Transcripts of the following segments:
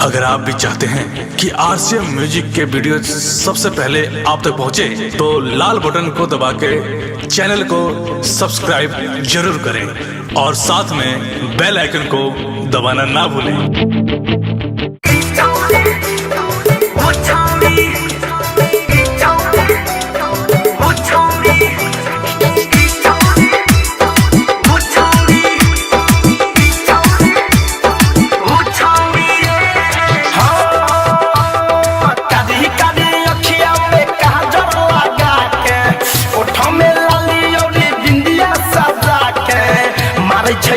अगर आप भी चाहते हैं कि आरसीएम म्यूजिक के वीडियो सबसे पहले आप तक पहुंचे, तो लाल बटन को दबा के चैनल को सब्सक्राइब जरूर करें और साथ में बेल आइकन को दबाना ना भूलें।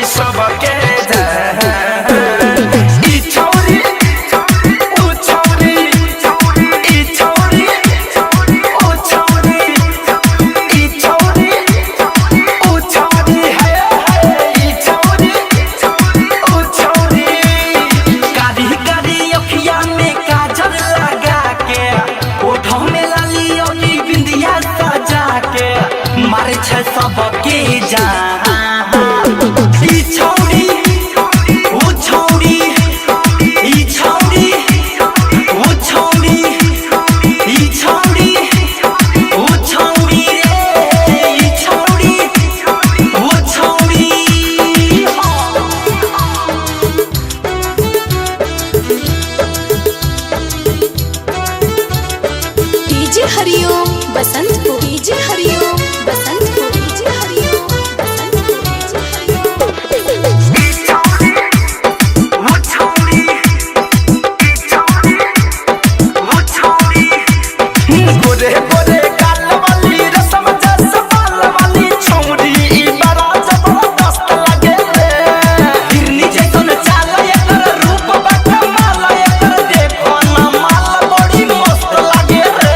सबके जा डीजे हरिओम बसंत को, डीजे हरिओम बसंत को, डीजे हरिओम बसंत को, डीजे हरिओम। गोरे गोरे गाल वाली रसम जस बाल वाली छौरी बड़ा जबरदस्त लगे रे। हिरनी जैसन चाल एकर रूप बा कमाल, एकर देखो ना माल बड़ी मस्त लगे रे।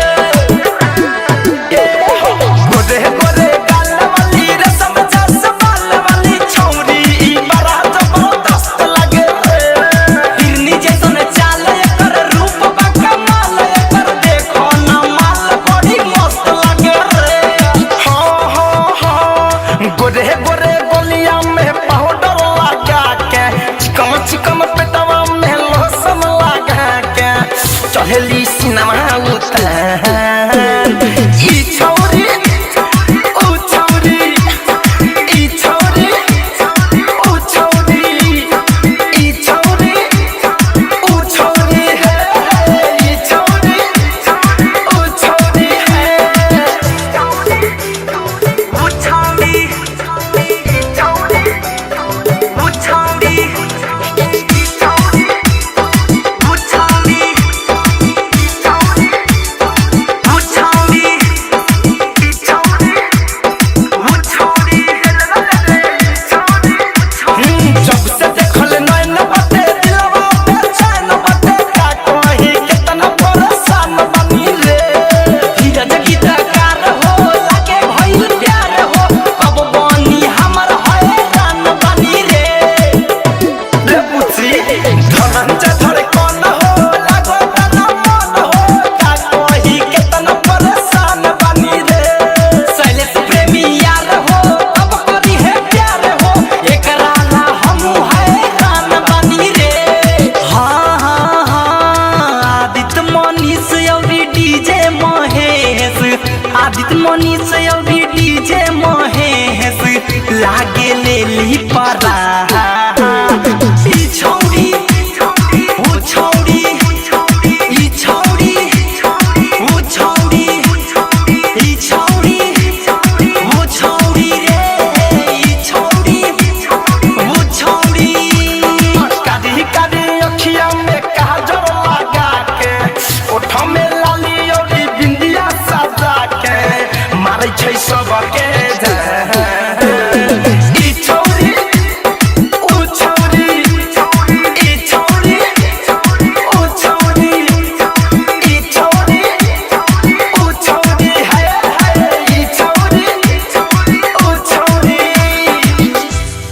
गोरे गोरे गाल वाली रसम जस बाल वाली छौरी बड़ा जबरदस्त लगे रे। हिरनी जैसन चाल एकर रूप बा कमाल, एकर देखो ना माल बड़ी मस्त लगे रे। गोरे गोरे गोलिया में पाउडर लगा के, चिकम चिकम पेटवा में लोशन लगा के चढ़ली सिनेमा उतार। ई छौरी ऊ छौरी, ई छौरी ऊ छौरी, ई छौरी ऊ छौरी है, ई छौरी ऊ छौरी है। जब से देखल नैन बाटे दिलवा बेचैन बाटे, का कहीं कितना परेशान बनी रे। धीरज गीतकार हो लागे भइल प्यार हो, कब बनी हमर हैरान बनी रे। रे पुछी धनंजय धड़कन हो लागो तना मन हो, का कहीं कितना परेशान बनी रे। शैलेश प्रेमी यार हो कब करी है प्यार हो, एकरा ला हमू हैरान बनी रे। आदित्य मनीष अउरी डीजे महेश, आदित्य मनीष अउरी डीजे महेश लागे लेली परा। ई छौरी ऊ छौरी, ई छौरी ऊ छौरी, ई छौरी ऊ छौरी रे, ई छौरी ऊ छौरी। कादी कादी अखिया में काजल लगा के, ओठ में लाली और बिंदिया सजा के मारै छै सबके